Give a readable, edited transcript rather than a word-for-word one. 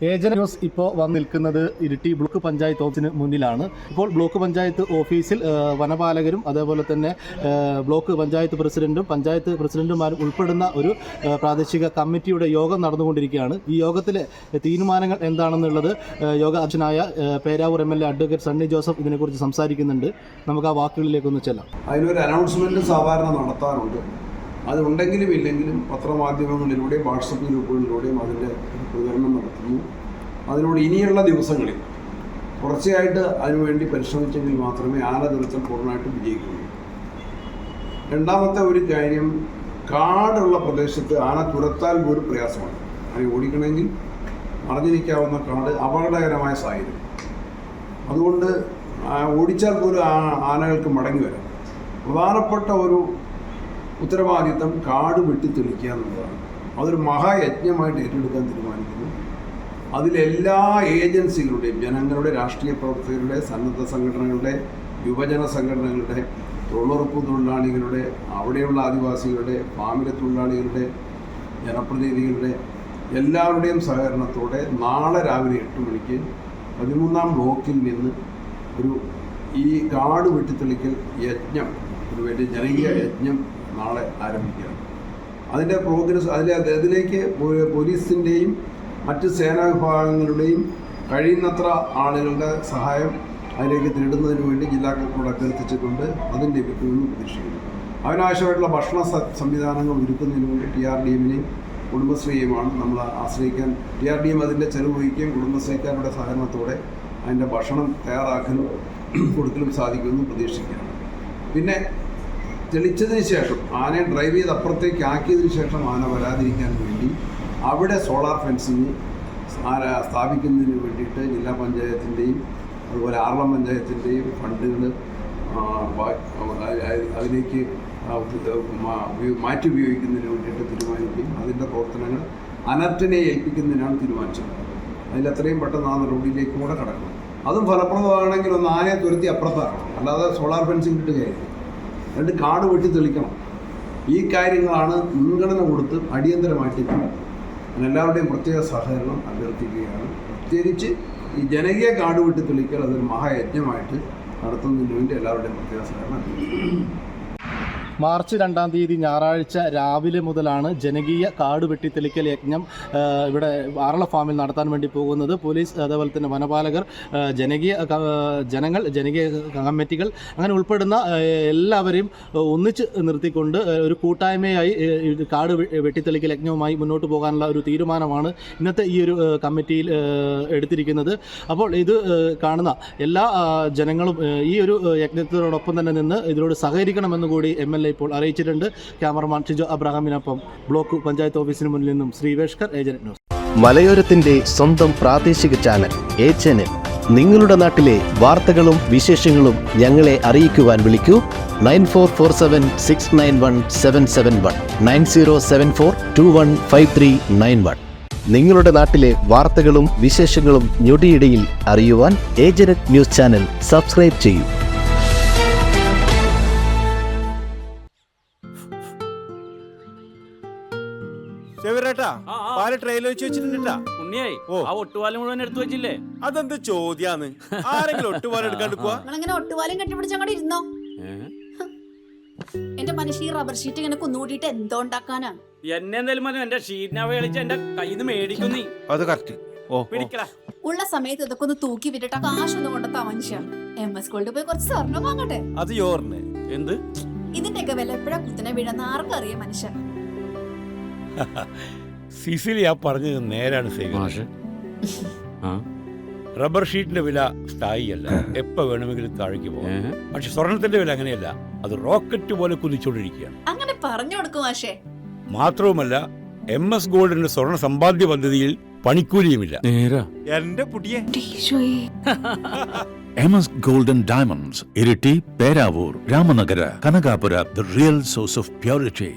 Agent news ഇപ്പോൾ വന്ന് നിൽക്കുന്നത് ഇരിട്ടി ബ്ലോക്ക് പഞ്ചായത്ത് ഓഫീസിന് മുന്നിലാണ്. ഇപ്പോൾ ബ്ലോക്ക് പഞ്ചായത്ത് ഓഫീസിൽ വനപാലകരും അതേപോലെ തന്നെ ബ്ലോക്ക് പഞ്ചായത്ത് പ്രസിഡന്റും പഞ്ചായത്ത് പ്രസിഡന്റുമാരും ഉൾപ്പെടുന്ന ഒരു പ്രാദേശിക കമ്മിറ്റിയുടെ യോഗം നടന്നുകൊണ്ടിരിക്കുകയാണ്. ഈ യോഗത്തിലെ തീരുമാനങ്ങൾ എന്താണെന്നുള്ളത് യോഗ അധ്യക്ഷനായ പേരാവൂർ MLA അഡ്വക്കേറ്റ് സണ്ണി ജോസഫ് ഇതിനെക്കുറിച്ച് സംസാരിക്കുന്നുണ്ട്. നമുക്ക് ആ വാക്കുകളിലേക്കൊന്ന് ചെല്ലാം. അതിനൊരു അനൗൺസ്മെൻറ്റ് സാധാരണ നടത്താറുണ്ട്. അതുണ്ടെങ്കിലും ഇല്ലെങ്കിലും പത്രമാധ്യമങ്ങളിലൂടെയും വാട്സപ്പ് ഗ്രൂപ്പുകളിലൂടെയും അതിൻ്റെ പ്രചരണം നടത്തുന്നു. അതിലൂടെ ഇനിയുള്ള ദിവസങ്ങളിൽ തുടർച്ചയായിട്ട് അതിനുവേണ്ടി പരിശ്രമിച്ചെങ്കിൽ മാത്രമേ ആന തുരത്തൽ പൂർണ്ണമായിട്ടും വിജയിക്കുകയുള്ളൂ. രണ്ടാമത്തെ ഒരു കാര്യം, കാടുള്ള പ്രദേശത്ത് ആന തുരത്താൽ ഒരു പ്രയാസമാണ്. അതിനെ ഓടിക്കണമെങ്കിൽ മറഞ്ഞു നിൽക്കാവുന്ന കാട് അപകടകരമായ സാഹചര്യം. അതുകൊണ്ട് ഓടിച്ചാൽ പോലും ആനകൾക്ക് മടങ്ങി വരാം. പ്രധാനപ്പെട്ട ഒരു ഉത്തരവാദിത്തം കാട് വെട്ടിത്തെളിക്കുക എന്നുള്ളതാണ്. അതൊരു മഹായജ്ഞമായിട്ട് ഏറ്റെടുക്കാൻ തീരുമാനിക്കുന്നു. അതിലെല്ലാ ഏജൻസികളുടെയും, ജനങ്ങളുടെ, രാഷ്ട്രീയ പ്രവർത്തകരുടെ, സന്നദ്ധ സംഘടനകളുടെ, യുവജന സംഘടനകളുടെ, തൊഴിലുറപ്പ് തൊഴിലാളികളുടെ, അവിടെയുള്ള ആദിവാസികളുടെ, ഫാമിലെ തൊഴിലാളികളുടെ, ജനപ്രതിനിധികളുടെ എല്ലാവരുടെയും സഹകരണത്തോടെ നാളെ രാവിലെ 8 മണിക്ക് 13ാം ബ്ലോക്കിൽ നിന്ന് ഈ കാട് വെട്ടിത്തെളിക്കൽ യജ്ഞം, ഒരു വലിയ ജനകീയ യജ്ഞം നാളെ ആരംഭിക്കുകയാണ്. അതിൻ്റെ പ്രോഗ്രസ് അതിലേക്ക് പോലീസിൻ്റെയും മറ്റ് സേനാ വിഭാഗങ്ങളുടെയും കഴിയുന്നത്ര ആളുകളുടെ സഹായം അതിലേക്ക് തേടുന്നതിന് വേണ്ടി ജില്ലാ കളക്ടറോട് അഭ്യർത്ഥിച്ചിട്ടുണ്ട്. അതും ലഭിക്കുമെന്ന് പ്രതീക്ഷിക്കുന്നു. അതിനാവശ്യമായിട്ടുള്ള ഭക്ഷണ സംവിധാനങ്ങൾ ഒരുക്കുന്നതിന് വേണ്ടി TRDMനെയും കുടുംബശ്രീയുമാണ് നമ്മൾ ആശ്രയിക്കാൻ. TRDM അതിൻ്റെ ചെലവ് വഹിക്കുകയും കുടുംബശ്രീക്കാരുടെ സഹകരണത്തോടെ അതിൻ്റെ ഭക്ഷണം തയ്യാറാക്കലും കൊടുക്കലും സാധിക്കുമെന്ന് പ്രതീക്ഷിക്കുകയാണ്. പിന്നെ തെളിച്ചതിന് ശേഷം ആനയെ ഡ്രൈവ് ചെയ്ത് അപ്പുറത്തേക്ക് ആക്കിയതിന് ശേഷം ആന വരാതിരിക്കാൻ വേണ്ടി അവിടെ സോളാർ ഫെൻസിങ് സ്ഥാപിക്കുന്നതിന് വേണ്ടിയിട്ട് ജില്ലാ പഞ്ചായത്തിൻ്റെയും അതുപോലെ ആറളം പഞ്ചായത്തിൻ്റെയും ഫണ്ടുകൾ അതിലേക്ക് മാറ്റി ഉപയോഗിക്കുന്നതിന് വേണ്ടിയിട്ട് തീരുമാനിക്കുകയും അതിൻ്റെ പ്രവർത്തനങ്ങൾ അനർട്ടിനെ ഏൽപ്പിക്കുന്നതിനാണ് തീരുമാനിച്ചത്. അതിലെത്രയും പെട്ടെന്ന് ആ നടപടിയിലേക്കും കൂടെ കടക്കണം. അതും ഫലപ്രദമാണെങ്കിൽ ഒന്ന് ആനയെ തുരത്തി അപ്പുറത്താക്കണം, അല്ലാതെ സോളാർ ഫെൻസിങ് ഇട്ട് കയറി രണ്ട് കാട് വെട്ടി തെളിക്കണം. ഈ കാര്യങ്ങളാണ് മുൻഗണന കൊടുത്ത് അടിയന്തരമായിട്ട് എല്ലാവരുടെയും പ്രത്യേക സഹകരണം അഭ്യർത്ഥിക്കുകയാണ്. പ്രത്യേകിച്ച് ഈ ജനകീയ കാട് വെട്ടി തെളിക്കൽ അതൊരു മഹായജ്ഞമായിട്ട് നടത്തുന്നതിന് വേണ്ടി എല്ലാവരുടെയും പ്രത്യേക സഹകരണം അഭ്യർത്ഥിക്കുന്നു. മാർച്ച് 2-ാം തീയതി ഞായറാഴ്ച രാവിലെ മുതലാണ് ജനകീയ കാട് വെട്ടിത്തെളിക്കൽ യജ്ഞം ഇവിടെ ആറള ഫാമിൽ നടത്താൻ വേണ്ടി പോകുന്നത്. പോലീസ്, അതേപോലെ തന്നെ വനപാലകർ, ജനകീയ കമ്മിറ്റികൾ അങ്ങനെ ഉൾപ്പെടുന്ന എല്ലാവരെയും ഒന്നിച്ച് നിർത്തിക്കൊണ്ട് ഒരു കൂട്ടായ്മയായി കാട് വെട്ടിത്തെളിക്കൽ യജ്ഞവുമായി മുന്നോട്ട് പോകാനുള്ള ഒരു തീരുമാനമാണ് ഇന്നത്തെ ഈ ഒരു കമ്മിറ്റിയിൽ എടുത്തിരിക്കുന്നത്. അപ്പോൾ ഇത് കാണുന്ന എല്ലാ ജനങ്ങളും ഈ ഒരു യജ്ഞത്തിനോടൊപ്പം തന്നെ നിന്ന് ഇതിനോട് സഹകരിക്കണമെന്ന് കൂടി MLA ഇപ്പോൾ അറിയിച്ചിട്ടുണ്ട്. ക്യാമറമാൻ ഷിജോ അബ്രഹാമിനൊപ്പം ബ്ലോക്ക് പഞ്ചായത്ത് ഓഫീസിന് മുന്നിൽ നിന്നും ശ്രീവേഷ്കർ, ഏജന്റ് ന്യൂസ്. മലയോരത്തിന്റെ സ്വന്തം പ്രാദേശിക ചാനൽ ഏജന്റ്. നിങ്ങളുടെ നാട്ടിലെ വാർത്തകളും വിശേഷങ്ങളും ഞങ്ങളെ അറിയിക്കുവാൻ വിളിക്കൂ 9447691771 9074215391. നിങ്ങളുടെ നാട്ടിലെ വാർത്തകളും വിശേഷങ്ങളും ഞൊടിയിടയിൽ അറിയുവാൻ ഏജന്റ് ന്യൂസ് ചാനൽ സബ്സ്ക്രൈബ് ചെയ്യൂ. മുഴുവൻ എടുത്തു വെച്ചില്ലേ? അതെന്ത് ചോദ്യാന്ന്? ആരെങ്കിലും ഒട്ടുപാലം എടുക്കാണ്ടിരിക്കുക? ഒട്ടുപാലം കെട്ടിപ്പിടിച്ച് അങ്ങോട്ട് ഇരുന്നോ. എന്റെ മനുഷ്യ ഈ റബ്ബർ ഷീറ്റ് ഇങ്ങനെ കുന്നുകൂട്ടിട്ട് എന്തോ ഉണ്ടാക്കാനാ? എന്നെ എന്തായാലും മതി, എന്റെ ഷീറ്റിനാവ കളിച്ച് എന്റെ കയ്യിൽ നിന്ന് മേടിക്കുന്നീ. അത് കറക്റ്റ്. ഉള്ള സമയത്ത് ഇതൊക്കെ ഒന്ന് തൂക്കി വിട്ടിട്ട് കാശൊന്നും കൊണ്ടെത്താ മനുഷ്യ. MS ഗോൾഡ് പോയി കുറച്ച് സ്വർണ്ണം വാങ്ങട്ടെ. അത് യോറിന് എന്ത്? ഇതിന്റെയൊക്കെ വില എപ്പോഴാ കുത്തിനെ വീഴുന്ന ആർക്കറിയാം മനുഷ്യൻ. സിസിലി ആ പറഞ്ഞത് നേരാണ്. റബ്ബർ ഷീറ്റിന്റെ വില സ്ഥായിയല്ല, എപ്പോ വേണമെങ്കിലും താഴേക്ക് പോകാം. പക്ഷെ സ്വർണത്തിന്റെ വില അങ്ങനെയല്ല, അത് റോക്കറ്റ് പോലെ കുതിച്ചുകൊണ്ടിരിക്കുകയാണ്. അങ്ങനെ പറഞ്ഞു കൊടുക്കും മാഷേ. മാത്രവുമല്ല MS ഗോൾഡിന്റെ സ്വർണ്ണ സമ്പാദ്യ പദ്ധതിയിൽ പണിക്കൂലിയുമില്ല. എന്റെ പുട്ടിയെ MS Gold and Diamonds, Iritty, Peravoor, Ramanagara, Kanakapura, the real source of purity.